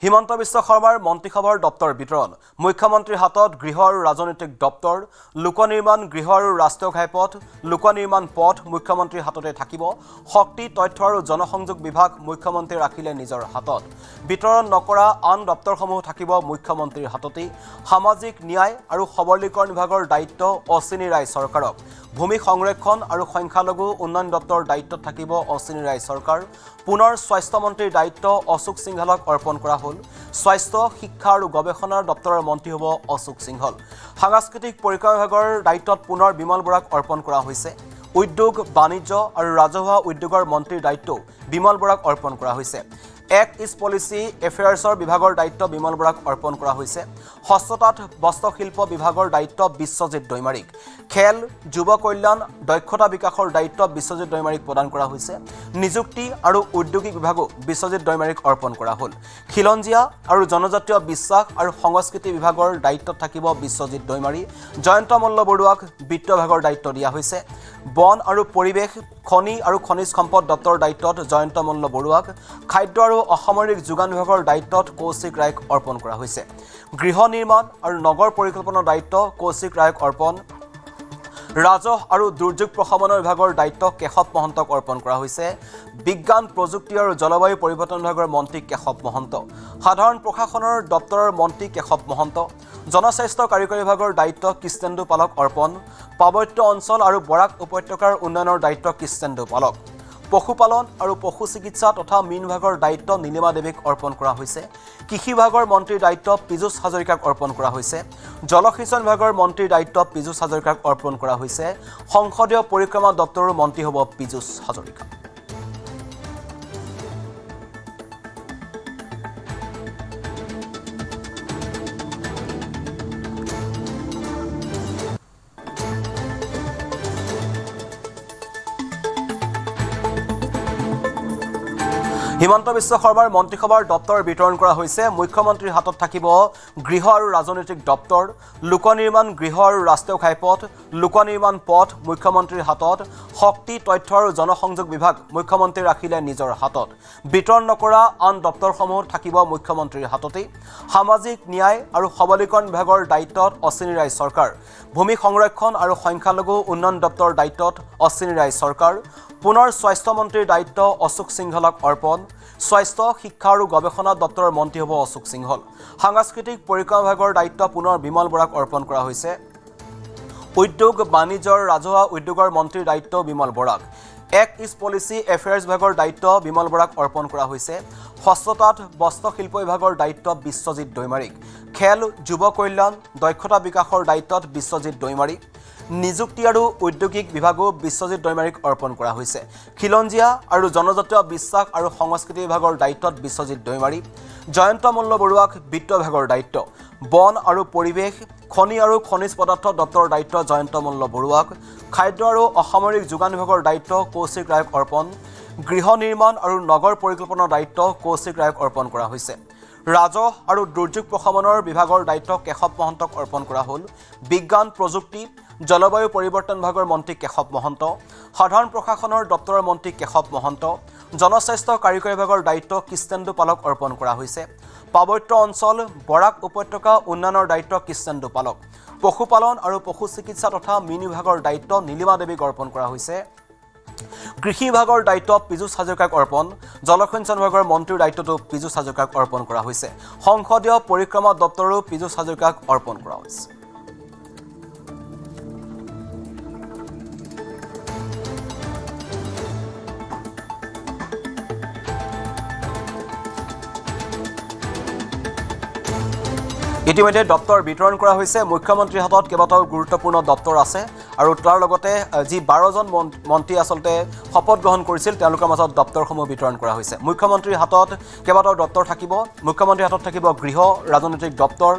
হিমন্ত বিশ্ব শৰ্মাৰ মন্ত্ৰীসভাৰ দপ্তৰ বিতৰণ মুখ্যমন্ত্ৰীৰ হাতত গৃহ আৰু ৰাজনৈতিক দপ্তৰ লোক নিৰ্মাণ গৃহ আৰু ৰাষ্ট্ৰীয় ঘাইপথ লোক নিৰ্মাণ পথ মুখ্যমন্ত্ৰীৰ হাততে থাকিব শক্তি তথ্য আৰু জনসংযোগ বিভাগ মুখ্যমন্ত্ৰী ৰাখিলে নিজৰ হাতত বিতৰণ নকৰা আন দপ্তৰসমূহ থাকিব মুখ্যমন্ত্ৰীৰ হাততেই সামাজিক ন্যায় আৰু সবলীকৰণ বিভাগৰ দায়িত্ব অশ্বিনী ৰায় চৰকাৰক ভূমি সংৰক্ষণ আৰু সংখ্যালঘু উন্নয়ন দপ্তৰৰ দায়িত্বত থাকিব অশ্বিনী ৰায় চৰকাৰ পুনৰ স্বাস্থ্য মন্ত্ৰীৰ দায়িত্ব অশোক সিংহলক অৰ্পণ কৰা হ'ল স্বাস্থ্য শিক্ষা আৰু গৱেষণাৰ দপ্তৰৰ মন্ত্ৰী হ'ব অশোক সিংহল সাংস্কৃতিক পৰিক্ৰমা বিভাগৰ দায়িত্বত পুনৰ বিমল বৰাক অৰ্পণ কৰা হৈছে উদ্যোগ বাণিজ্য আৰু ৰাজহুৱা উদ্যোগৰ মন্ত্ৰীৰ দায়িত্ব বিমল বৰাক অৰ্পণ কৰা হৈছে এক্ট ইষ্ট পলিচি এফেয়াৰ্ছৰ বিভাগৰ দায়িত্ব বিমল বৰাক অৰ্পণ কৰা হৈছে হস্ততাঁত বস্ত্ৰশিল্প বিভাগৰ দায়িত্ব বিশ্বজিৎ দৈমাৰীক খেল যুৱ কল্যাণ দক্ষতা বিকাশৰ দায়িত্ব বিশ্বজিৎ দৈমাৰীক প্ৰদান কৰা হৈছে নিযুক্তি আৰু ঔদ্যোগিক বিভাগো বিশ্বজিৎ দৈমাৰীক অৰ্পণ কৰা হ'ল খিলঞ্জীয়া আৰু জনজাতীয় বিশ্বাস আৰু সংস্কৃতি বিভাগৰ দায়িত্বত থাকিব বিশ্বজিৎ দৈমাৰী জয়ন্ত মল্ল বৰুৱাক বিত্ত বিভাগৰ দায়িত্ব দিয়া হৈছে বন আৰু পৰিৱেশ খনি আৰু খনিজ সম্পদ দপ্তৰৰ দায়িত্বত জয়ন্ত মল্ল বৰুৱাক খাদ্য আৰু অসামৰিক যোগান বিভাগৰ দায়িত্বত কৌশিক ৰায়ক অৰ্পণ কৰা হৈছে গৃহ নিৰ্মাণ আৰু নগৰ পৰিকল্পনাৰ দায়িত্ব কৌশিক ৰায়ক অৰ্পণ ৰাজহ আৰু দুৰ্যোগ প্ৰশমনৰ বিভাগৰ দায়িত্ব কেশৱ মহন্তক অৰ্পণ কৰা হৈছে বিজ্ঞান প্ৰযুক্তি আৰু জলবায়ু পৰিৱৰ্তন বিভাগৰ মন্ত্ৰী কেশৱ মহন্ত সাধাৰণ প্ৰশাসনৰ দপ্তৰৰ মন্ত্ৰী কেশৱ মহন্ত জনস্বাস্থ্য কাৰিকৰী বিভাগৰ দায়িত্ব কৃষ্ণেন্দু পালক অৰ্পণ পাৰ্বত্য অঞ্চল আৰু বৰাক উপত্যকাৰ উন্নয়নৰ দায়িত্ব কৃষ্ণেন্দু পালক পশুপালন আৰু পশু চিকিৎসা তথা মীন বিভাগৰ দায়িত্ব নীলিমা দেৱীক অৰ্পণ কৰা হৈছে কৃষি বিভাগৰ মন্ত্ৰীৰ দায়িত্ব পীযুষ হাজৰিকাক অৰ্পণ কৰা হৈছে জলসিঞ্চন বিভাগৰ মন্ত্ৰীৰ দায়িত্ব পীযুষ হাজৰিকাক অৰ্পণ কৰা হৈছে সংসদীয় পৰিক্ৰমা দপ্তৰৰ মন্ত্ৰী হ'ব পীযুষ হাজৰিকা হিমন্ত বিশ্ব শৰ্মাৰ মন্ত্ৰীসভাৰ দপ্তৰ বিতৰণ কৰা হৈছে মুখ্যমন্ত্ৰীৰ হাতত থাকিব গৃহ আৰু ৰাজনৈতিক দপ্তৰ লোক নিৰ্মাণ গৃহ আৰু ৰাষ্ট্ৰীয় ঘাইপথ লোক নিৰ্মাণ পথ মুখ্যমন্ত্ৰীৰ হাতত শক্তি তথ্য আৰু জনসংযোগ বিভাগ মুখ্যমন্ত্ৰী ৰাখিলে নিজৰ হাতত বিতৰণ নকৰা আন দপ্তৰসমূহ থাকিব মুখ্যমন্ত্ৰীৰ হাততেই সামাজিক ন্যায় আৰু সবলীকৰণ বিভাগৰ দায়িত্বত অশ্বিনী ৰায় চৰকাৰ ভূমি সংৰক্ষণ আৰু সংখ্যালঘু উন্নয়ন দপ্তৰৰ দায়িত্বত অশ্বিনী ৰায় চৰকাৰ পুনৰ স্বাস্থ্য মন্ত্ৰীৰ দায়িত্ব অশোক সিংহলক অৰ্পণ স্বাস্থ্য শিক্ষা আৰু গৱেষণা দপ্তৰৰ মন্ত্ৰী হ'ব অশোক সিংহল সাংস্কৃতিক পৰিক্ৰমা বিভাগৰ দায়িত্ব পুনৰ বিমল বৰাক অৰ্পণ কৰা হৈছে উদ্যোগ বাণিজ্যৰ ৰাজহুৱা উদ্যোগৰ মন্ত্ৰীৰ দায়িত্ব বিমল বৰাক এক্ট ইষ্ট পলিচি এফেয়াৰ্ছ বিভাগৰ দায়িত্ব বিমল বৰাক অৰ্পণ কৰা হৈছে হস্ততাঁত বস্ত্ৰশিল্প বিভাগৰ দায়িত্ব বিশ্বজিৎ দৈমাৰীক খেল যুৱ কল্যাণ দক্ষতা বিকাশৰ দায়িত্বত বিশ্বজিৎ দৈমাৰী নিযুক্তি আৰু ঔদ্যোগিক বিভাগো বিশ্বজিৎ দৈমাৰীক অৰ্পণ কৰা হৈছে খিলঞ্জীয়া আৰু জনজাতীয় বিশ্বাস আৰু সংস্কৃতি বিভাগৰ দায়িত্বত বিশ্বজিৎ দৈমাৰী জয়ন্ত মল্ল বৰুৱাক বিত্ত বিভাগৰ দায়িত্ব বন আৰু পৰিৱেশ খনি আৰু খনিজ পদাৰ্থ দপ্তৰৰ দায়িত্ব জয়ন্ত মল্ল বৰুৱাক খাদ্য আৰু অসামৰিক যোগান বিভাগৰ দায়িত্ব কৌশিক ৰায়ক অৰ্পণ গৃহ নিৰ্মাণ আৰু নগৰ পৰিকল্পনাৰ দায়িত্ব কৌশিক ৰায়ক অৰ্পণ কৰা হৈছে ৰাজহ আৰু দুৰ্যোগ প্ৰশমনৰ বিভাগৰ দায়িত্ব কেশৱ মহন্তক অৰ্পণ কৰা হ'ল বিজ্ঞান প্ৰযুক্তি জলবায়ু পৰিৱৰ্তন বিভাগৰ মন্ত্ৰী কেশৱ মহন্ত সাধাৰণ প্ৰশাসনৰ দপ্তৰৰ মন্ত্ৰী কেশৱ মহন্ত জনস্বাস্থ্য কাৰিকৰী বিভাগৰ দায়িত্ব কৃষ্ণেন্দু পালক অৰ্পণ কৰা হৈছে পাৰ্বত্য অঞ্চল বৰাক উপত্যকা উন্নয়নৰ দায়িত্ব কৃষ্ণেন্দু পালক পশুপালন আৰু পশু চিকিৎসা তথা মীন বিভাগৰ দায়িত্ব নীলিমা দেৱীক অৰ্পণ কৰা হৈছে কৃষি বিভাগৰ দায়িত্ব পীযুষ হাজৰিকাক অৰ্পণ জলসিঞ্চন বিভাগৰ মন্ত্ৰীৰ দায়িত্বটো পীযুষ হাজৰিকাক অৰ্পণ কৰা হৈছে সংসদীয় পৰিক্ৰমা দপ্তৰো পীযুষ হাজৰিকাক অৰ্পণ কৰা হৈছে ইতিমধ্যে দপ্তৰ বিতৰণ কৰা হৈছে মুখ্যমন্ত্ৰীৰ হাতত কেইবাটাও গুৰুত্বপূৰ্ণ দপ্তৰ আছে আৰু তাৰ লগতে যি 12জন মন্ত্ৰী আসলতে শপত গ্ৰহণ কৰিছিল তেওঁলোকৰ মাজত দপ্তৰসমূহ বিতৰণ কৰা হৈছে মুখ্যমন্ত্ৰীৰ হাতত কেইবাটাও দপ্তৰ থাকিব মুখ্যমন্ত্ৰীৰ হাতত থাকিব গৃহ ৰাজনৈতিক দপ্তৰ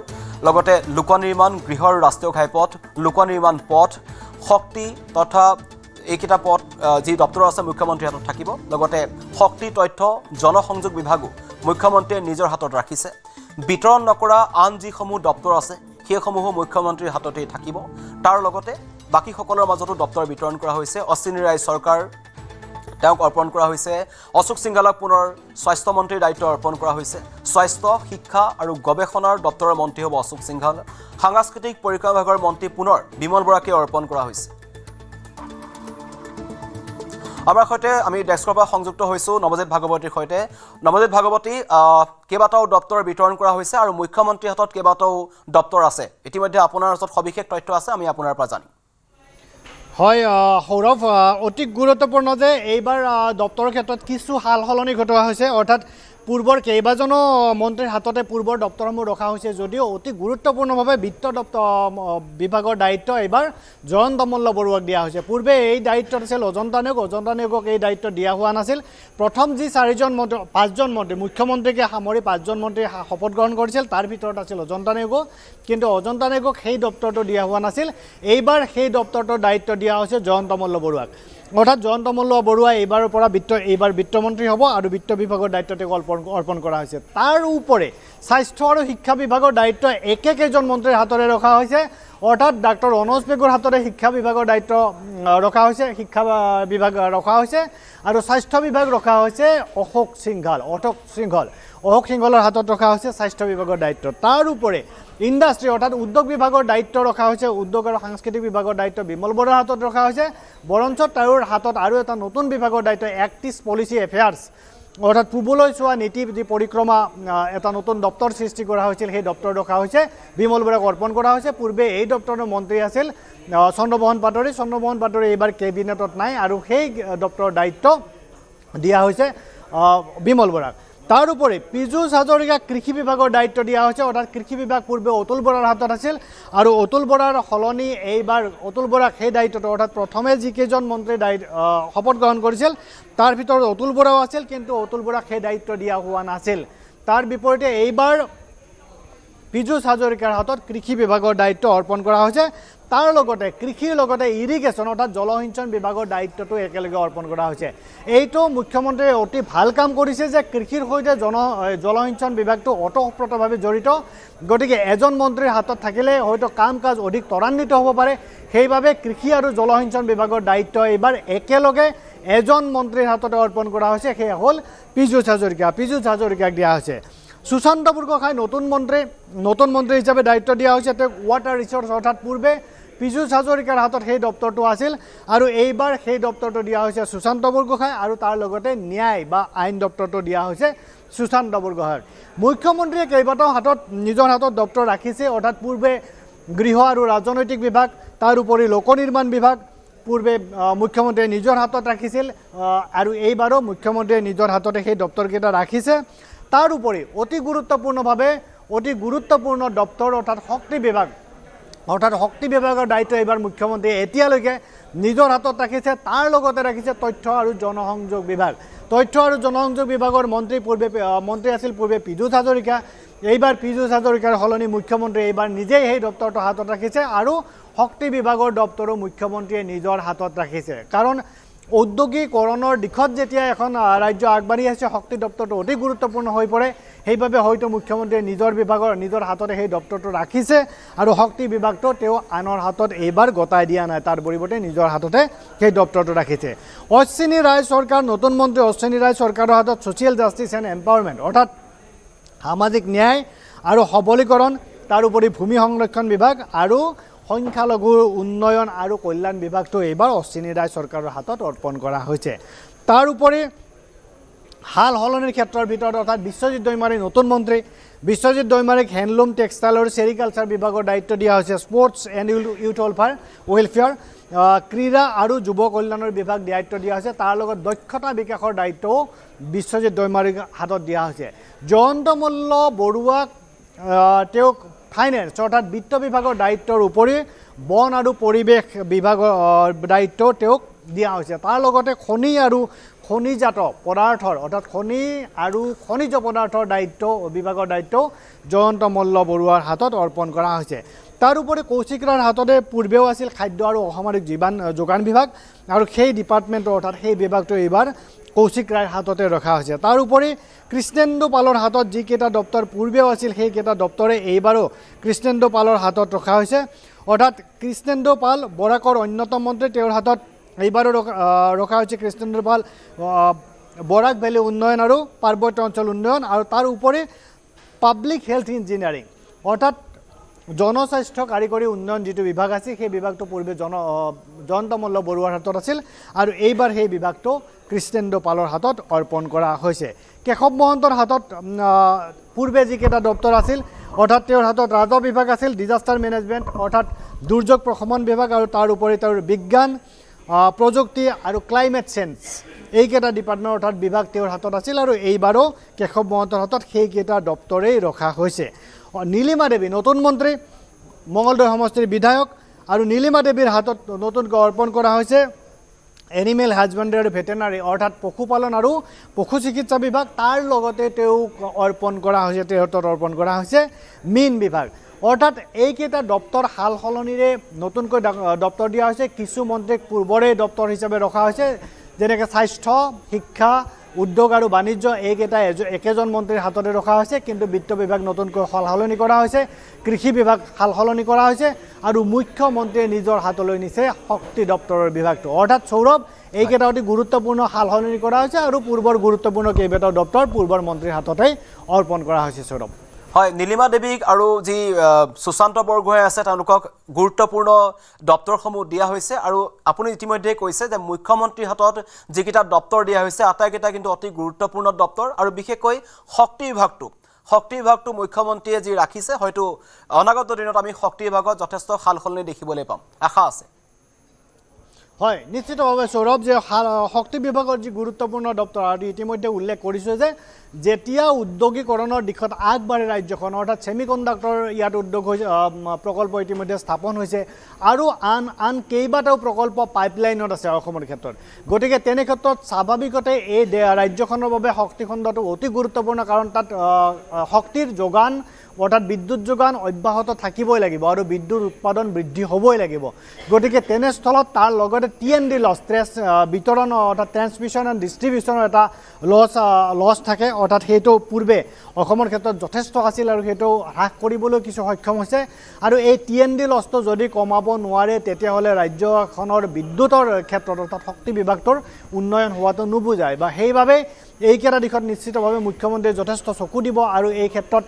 লগতে লোক নিৰ্মাণ গৃহ আৰু ৰাষ্ট্ৰীয় ঘাইপথ লোক নিৰ্মাণ পথ শক্তি তথা এইকেইটা পথ যি দপ্তৰ আছে মুখ্যমন্ত্ৰীৰ হাতত থাকিব লগতে শক্তি তথ্য জনসংযোগ বিভাগো মুখ্যমন্ত্ৰীয়ে নিজৰ হাতত ৰাখিছে বিতৰণ নকৰা আন যিসমূহ দপ্তৰ আছে সেইসমূহো মুখ্যমন্ত্ৰীৰ হাততেই থাকিব তাৰ লগতে বাকি সকলৰ মাজতো দপ্তৰ বিতৰণ কৰা হৈছে অশ্বিনী ৰায় চৰকাৰ তেওঁক অৰ্পণ কৰা হৈছে। অশোক সিংঘালক পুনৰ স্বাস্থ্য মন্ত্ৰীৰ দায়িত্ব অৰ্পণ কৰা হৈছে। স্বাস্থ্য, শিক্ষা আৰু গৱেষণাৰ দপ্তৰৰ মন্ত্ৰী হ'ব অশোক সিংঘাল। সাংস্কৃতিক পৰিক্ৰমা বিভাগৰ মন্ত্ৰী পুনৰ বিমল বৰাকে অৰ্পণ কৰা হৈছে। আমাৰ সৈতে আমি ডেস্কৰ পৰা সংযুক্ত হৈছোঁ নৱজিৎ ভাগৱতীৰ সৈতে। নৱজিৎ ভাগৱতী, কেইবাটাও দপ্তৰ বিতৰণ কৰা হৈছে আৰু মুখ্যমন্ত্ৰীৰ হাতত কেইবাটাও দপ্তৰ আছে। ইতিমধ্যে আপোনাৰ হাতত সবিশেষ তথ্য আছে, আমি আপোনাৰ পৰা জানিম। হয় সৌৰভ, অতি গুৰুত্বপূৰ্ণ যে এইবাৰ দপ্তৰৰ ক্ষেত্ৰত কিছু সাল সলনি ঘটোৱা হৈছে। অৰ্থাৎ পূৰ্বৰ কেইবাজনো মন্ত্ৰীৰ হাততে পূৰ্বৰ দপ্তৰসমূহ ৰখা হৈছে যদিও অতি গুৰুত্বপূৰ্ণভাৱে বিত্ত বিভাগৰ দায়িত্ব এইবাৰ জয়ন্ত মল্ল বৰুৱাক দিয়া হৈছে। পূৰ্বে এই দায়িত্বত আছিল অজন্তা নেওগক এই দায়িত্ব দিয়া হোৱা নাছিল। প্ৰথম যি পাঁচজন মন্ত্ৰী, মুখ্যমন্ত্ৰীকে সামৰি 5জন মন্ত্ৰী শপত গ্ৰহণ কৰিছিল, তাৰ ভিতৰত আছিল অজন্তা নেওগ। কিন্তু অজন্তা নেওগক সেই দপ্তৰটো দিয়া হোৱা নাছিল। এইবাৰ সেই দপ্তৰটোৰ দায়িত্ব দিয়া হৈছে জয়ন্ত মল্ল বৰুৱাক। অৰ্থাৎ জয়ন্ত মল্ল বৰুৱা এইবাৰৰ পৰা বিত্তমন্ত্ৰী হ'ব আৰু বিত্ত বিভাগৰ দায়িত্ব তেওঁক অৰ্পণ কৰা হৈছে। তাৰ উপৰি স্বাস্থ্য আৰু শিক্ষা বিভাগৰ দায়িত্ব একেকেইজন মন্ত্ৰীৰ হাতৰে ৰখা হৈছে। অৰ্থাৎ ডাক্তৰ অনুজ পেগুৰ হাতৰে শিক্ষা বিভাগৰ দায়িত্ব ৰখা হৈছে, আৰু স্বাস্থ্য বিভাগ ৰখা হৈছে অশোক সিংঘালৰ হাতত ৰখা হৈছে স্বাস্থ্য বিভাগৰ দায়িত্ব। তাৰ উপৰি ইণ্ডাষ্ট্ৰি অৰ্থাৎ উদ্যোগ বিভাগৰ দায়িত্ব ৰখা হৈছে, উদ্যোগ আৰু সাংস্কৃতিক বিভাগৰ দায়িত্ব বিমল বৰাৰ হাতত ৰখা হৈছে। বৰঞ্চ তেওঁৰ হাতত আৰু এটা নতুন বিভাগৰ দায়িত্ব এক্ট ইষ্ট পলিচি এফেয়াৰ্ছ, অৰ্থাৎ পূবলৈ চোৱা নীতি পৰিক্ৰমা, এটা নতুন দপ্তৰ সৃষ্টি কৰা হৈছিল, সেই দপ্তৰ ৰখা হৈছে, বিমল বৰাক অৰ্পণ কৰা হৈছে। পূৰ্বে এই দপ্তৰৰ মন্ত্ৰী আছিল চন্দ্ৰমোহন পাটোৱাৰী এইবাৰ কেবিনেটত নাই আৰু সেই দপ্তৰৰ দায়িত্ব দিয়া হৈছে বিমল বৰাক। তাৰ উপৰি পীযুষ হাজৰিকাক কৃষি বিভাগৰ দায়িত্ব দিয়া হৈছে। অৰ্থাৎ কৃষি বিভাগ পূৰ্বে অতুল বৰাৰ হাতত আছিল আৰু অতুল বৰাৰ সলনি এইবাৰ অতুল বৰাক সেই দায়িত্বটো, অৰ্থাৎ প্ৰথমে যিকেইজন মন্ত্ৰী শপত গ্ৰহণ কৰিছিল তাৰ ভিতৰত অতুল বৰাও আছিল, কিন্তু অতুল বৰাক সেই দায়িত্ব দিয়া হোৱা নাছিল। তাৰ বিপৰীতে এইবাৰ পীযুষ হাজৰিকাৰ হাতত কৃষি বিভাগৰ দায়িত্ব অৰ্পণ কৰা হৈছে। তাৰ লগতে কৃষিৰ লগতে ইৰিগেশ্যন অৰ্থাৎ জলসিঞ্চন বিভাগৰ দায়িত্বটো একেলগে অৰ্পণ কৰা হৈছে। এইটো মুখ্যমন্ত্ৰীয়ে অতি ভাল কাম কৰিছে যে কৃষিৰ সৈতে জলসিঞ্চন বিভাগটো ওতঃপ্ৰোতভাৱে জড়িত। গতিকে এজন মন্ত্ৰীৰ হাতত থাকিলে হয়তো কাম কাজ অধিক ত্বৰান্বিত হ'ব পাৰে। সেইবাবে কৃষি আৰু জলসিঞ্চন বিভাগৰ দায়িত্ব এইবাৰ একেলগে এজন মন্ত্ৰীৰ হাততে অৰ্পণ কৰা হৈছে, সেয়া হ'ল পীযুষ হাজৰিকাক দিয়া হৈছে। সুশান্ত বৰগোহাঁই নতুন মন্ত্ৰী হিচাপে দায়িত্ব দিয়া হৈছে। তেওঁক ৱাটাৰ ৰিচোৰ্চ অৰ্থাৎ পূৰ্বে পীযুষ হাজৰিকাৰ হাতত সেই দপ্তৰটো আছিল আৰু এইবাৰ সেই দপ্তৰটো দিয়া হৈছে সুশান্ত বৰগোহাঁই আৰু তাৰ লগতে ন্যায় বা আইন দপ্তৰটো দিয়া হৈছে সুশান্ত বৰগোহাঁইক। মুখ্যমন্ত্ৰীয়ে কেইবাটাও নিজৰ হাতত দপ্তৰ ৰাখিছে। অৰ্থাৎ পূৰ্বে গৃহ আৰু ৰাজনৈতিক বিভাগ, তাৰ উপৰি লোক নিৰ্মাণ বিভাগ পূৰ্বে মুখ্যমন্ত্ৰীয়ে নিজৰ হাতত ৰাখিছিল আৰু এইবাৰো মুখ্যমন্ত্ৰীয়ে নিজৰ হাততে সেই দপ্তৰকেইটা ৰাখিছে। তাৰ উপৰি অতি গুৰুত্বপূৰ্ণ দপ্তৰ অৰ্থাৎ শক্তি বিভাগৰ দায়িত্ব এইবাৰ মুখ্যমন্ত্ৰীয়ে এতিয়ালৈকে নিজৰ হাতত ৰাখিছে। তাৰ লগতে ৰাখিছে তথ্য আৰু জনসংযোগ বিভাগৰ মন্ত্ৰী আছিল পূৰ্বে পীযুষ হাজৰিকা। এইবাৰ পীযুষ হাজৰিকাৰ সলনি মুখ্যমন্ত্ৰীয়ে এইবাৰ নিজেই সেই দপ্তৰটো হাতত ৰাখিছে আৰু শক্তি বিভাগৰ দপ্তৰো মুখ্যমন্ত্ৰীয়ে নিজৰ হাতত ৰাখিছে। কাৰণ ঔদ্যোগিকৰণৰ দিশত যেতিয়া এখন ৰাজ্য আগবাঢ়ি আছে, শক্তি দপ্তৰটো অতি গুৰুত্বপূৰ্ণ হৈ পৰে। সেইবাবে হয়তো মুখ্যমন্ত্ৰীয়ে নিজৰ হাততে সেই দপ্তৰটো ৰাখিছে আৰু শক্তি বিভাগটো তেওঁ আনৰ হাতত এইবাৰ গতাই দিয়া নাই, তাৰ পৰিৱৰ্তে নিজৰ হাততে সেই দপ্তৰটো ৰাখিছে। অশ্বিনী ৰায় চৰকাৰ, নতুন মন্ত্ৰী অশ্বিনী ৰায় চৰকাৰৰ হাতত ছ'চিয়েল জাষ্টিছ এণ্ড এম্পাৱাৰমেণ্ট অৰ্থাৎ সামাজিক ন্যায় আৰু সবলীকৰণ, তাৰোপৰি ভূমি সংৰক্ষণ বিভাগ আৰু সংখ্যালঘুৰ উন্নয়ন আৰু কল্যাণ বিভাগটো এইবাৰ অশ্বিনী ৰায় চৰকাৰৰ হাতত অৰ্পণ কৰা হৈছে। তাৰ উপৰি হাল সলনিৰ ক্ষেত্ৰৰ ভিতৰত অৰ্থাৎ বিশ্বজিৎ দৈমাৰী নতুন মন্ত্ৰী। বিশ্বজিৎ দৈমাৰীক হেণ্ডলুম, টেক্সটাইল আৰু চেৰিকালচাৰ বিভাগৰ দায়িত্ব দিয়া হৈছে। স্পৰ্টছ এণ্ড ইউথ ৱেলফেয়াৰ, ক্ৰীড়া আৰু যুৱ কল্যাণৰ বিভাগ দায়িত্ব দিয়া হৈছে। তাৰ লগত দক্ষতা বিকাশৰ দায়িত্বও বিশ্বজিৎ দৈমাৰীক হাতত দিয়া হৈছে। জয়ন্ত মল্ল বৰুৱাক তেওঁক ফাইনেন্স অৰ্থাৎ বিত্ত বিভাগৰ দায়িত্বৰ উপৰি বন আৰু পৰিৱেশ বিভাগৰ দায়িত্ব তেওঁক দিয়া হৈছে। তাৰ লগতে খনি আৰু খনিজাত পদাৰ্থৰ অৰ্থাৎ খনি আৰু খনিজ পদাৰ্থৰ বিভাগৰ দায়িত্ব জয়ন্ত মল্ল বৰুৱাৰ হাতত অৰ্পণ কৰা হৈছে। তাৰ উপৰি কৌশিক ৰায়ৰ হাততে পূৰ্বেও আছিল খাদ্য আৰু অসামৰিক যোগান বিভাগ আৰু সেই ডিপাৰ্টমেণ্টৰ অৰ্থাৎ সেই বিভাগটো এইবাৰ কৌশিক ৰায়ৰ হাততে ৰখা হৈছে। তাৰ উপৰি কৃষ্ণেন্দু পালৰ হাতত যিকেইটা দপ্তৰ পূৰ্বেও আছিল সেইকেইটা দপ্তৰে এইবাৰো কৃষ্ণেন্দু পালৰ হাতত ৰখা হৈছে। অৰ্থাৎ কৃষ্ণেন্দু পাল বৰাকৰ অন্যতম মন্ত্ৰী, তেওঁৰ হাতত এইবাৰো ৰখা হৈছে কৃষ্ণেন্দ্ৰ পাল বৰাক ভেলী উন্নয়ন আৰু পাৰ্বত্য অঞ্চল উন্নয়ন আৰু তাৰ উপৰি পাব্লিক হেল্থ ইঞ্জিনিয়াৰিং অৰ্থাৎ জনস্বাস্থ্য কাৰিকৰী উন্নয়ন যিটো বিভাগ আছিল সেই বিভাগটো পূৰ্বে জয়ন্ত মল্ল বৰুৱাৰ হাতত আছিল আৰু এইবাৰ সেই বিভাগটো কৃষ্ণেন্দ্ৰ পালৰ হাতত অৰ্পণ কৰা হৈছে কেশৱ মহন্তৰ হাতত পূৰ্বে যিকেইটা দপ্তৰ আছিল অৰ্থাৎ তেওঁৰ হাতত ৰাজহ বিভাগ আছিল ডিজাষ্টাৰ মেনেজমেণ্ট অৰ্থাৎ দুৰ্যোগ প্ৰশমন বিভাগ আৰু তাৰ উপৰি তেওঁৰ বিজ্ঞান প্ৰযুক্তি আৰু ক্লাইমেট চেঞ্জ এইকেইটা ডিপাৰ্টমেণ্ট অৰ্থাৎ বিভাগ তেওঁৰ হাতত আছিল আৰু এইবাৰো কেশৱ মহন্তৰ হাতত সেইকেইটা দপ্তৰেই ৰখা হৈছে নীলিমা দেৱী নতুন মন্ত্ৰী মঙলদৈ সমষ্টিৰ বিধায়ক আৰু নীলিমা দেৱীৰ হাতত নতুনকৈ অৰ্পণ কৰা হৈছে এনিমেল হাজবেণ্ডাৰী আৰু ভেটেনাৰী অৰ্থাৎ পশুপালন আৰু পশু চিকিৎসা বিভাগ তাৰ লগতে তেওঁক অৰ্পণ কৰা হৈছে মীন বিভাগ অৰ্থাৎ এইকেইটা দপ্তৰ সাল সলনিৰে নতুনকৈ দপ্তৰ দিয়া হৈছে কিছু মন্ত্ৰীক পূৰ্বৰে দপ্তৰ হিচাপে ৰখা হৈছে যেনেকৈ স্বাস্থ্য শিক্ষা উদ্যোগ আৰু বাণিজ্য এইকেইটা একেজন মন্ত্ৰীৰ হাততে ৰখা হৈছে কিন্তু বিত্ত বিভাগ নতুনকৈ সাল সলনি কৰা হৈছে কৃষি বিভাগ সাল সলনি কৰা হৈছে আৰু মুখ্যমন্ত্ৰীয়ে নিজৰ হাতলৈ নিছে শক্তি দপ্তৰৰ বিভাগটো অৰ্থাৎ সৌৰভ এইকেইটা অতি গুৰুত্বপূৰ্ণ সাল সলনি কৰা হৈছে আৰু পূৰ্বৰ গুৰুত্বপূৰ্ণ কেইবাটাও দপ্তৰ পূৰ্বৰ মন্ত্ৰীৰ হাততেই অৰ্পণ কৰা হৈছে সৌৰভ হয় নীলিমা দেৱীক আৰু যি সুশান্ত বৰগোহাঁই আছে তেওঁলোকক গুৰুত্বপূৰ্ণ দপ্তৰসমূহ দিয়া হৈছে আৰু আপুনি ইতিমধ্যে কৈছে যে মুখ্যমন্ত্ৰীৰ হাতত যিকেইটা দপ্তৰ দিয়া হৈছে আটাইকেইটা কিন্তু অতি গুৰুত্বপূৰ্ণ দপ্তৰ আৰু বিশেষকৈ শক্তি বিভাগটো মুখ্যমন্ত্ৰীয়ে যি ৰাখিছে হয়তো অনাগত দিনত আমি শক্তি বিভাগত যথেষ্ট সাল সলনি দেখিবলৈ পাম আশা আছে হয় নিশ্চিতভাৱে সৌৰভ যে শক্তি বিভাগৰ যি গুৰুত্বপূৰ্ণ দপ্তৰ আৰু ইতিমধ্যে উল্লেখ কৰিছোঁ যে যেতিয়া উদ্যোগীকৰণৰ দিশত আগবাঢ়ে ৰাজ্যখন অৰ্থাৎ ছেমিকণ্ডাক্টৰ ইয়াত উদ্যোগ হৈছে প্ৰকল্প ইতিমধ্যে স্থাপন হৈছে আৰু আন কেইবাটাও প্ৰকল্প পাইপলাইনত আছে অসমৰ ক্ষেত্ৰত গতিকে তেনে ক্ষেত্ৰত স্বাভাৱিকতে এই ৰাজ্যখনৰ বাবে শক্তি খণ্ডটো অতি গুৰুত্বপূৰ্ণ কাৰণ তাত শক্তিৰ যোগান অৰ্থাৎ বিদ্যুৎ যোগান অব্যাহত থাকিবই লাগিব আৰু বিদ্যুৎ উৎপাদন বৃদ্ধি হ'বই লাগিব গতিকে তেনেস্থলত তাৰ লগতে TND লছ বিতৰণ অৰ্থাৎ ট্ৰেন্সমিশ্যন এণ্ড ডিষ্ট্ৰিবিউশ্যনৰ এটা লছ থাকে অৰ্থাৎ সেইটো পূৰ্বে অসমৰ ক্ষেত্ৰত যথেষ্ট আছিল আৰু সেইটো হ্ৰাস কৰিবলৈ কিছু সক্ষম হৈছে আৰু এই TND লছটো যদি কমাব নোৱাৰে তেতিয়াহ'লে ৰাজ্যখনৰ বিদ্যুতৰ ক্ষেত্ৰত অৰ্থাৎ শক্তি বিভাগটোৰ উন্নয়ন হোৱাটো নুবুজায় বা সেইবাবে এইকেইটা দিশত নিশ্চিতভাৱে মুখ্যমন্ত্ৰীয়ে যথেষ্ট চকু দিব আৰু এই ক্ষেত্ৰত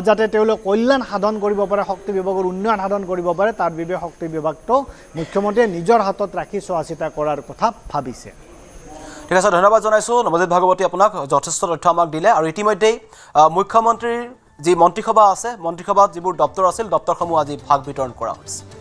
যাতে তেওঁলোক কল্যাণ সাধন কৰিব পাৰে শক্তি বিভাগৰ উন্নয়ন সাধন কৰিব পাৰে তাৰ বাবে শক্তি বিভাগটো মুখ্যমন্ত্ৰীয়ে নিজৰ হাতত ৰাখি চোৱা চিতা কৰাৰ কথা ভাবিছে ঠিক আছে ধন্যবাদ জনাইছোঁ নৱজিৎ ভাগৱতী আপোনাক যথেষ্ট তথ্য আমাক দিলে আৰু ইতিমধ্যেই মুখ্যমন্ত্ৰীৰ যি মন্ত্ৰীসভা আছে মন্ত্ৰীসভাত যিবোৰ দপ্তৰ আছিল দপ্তৰসমূহ আজি ভাগ বিতৰণ কৰা হৈছে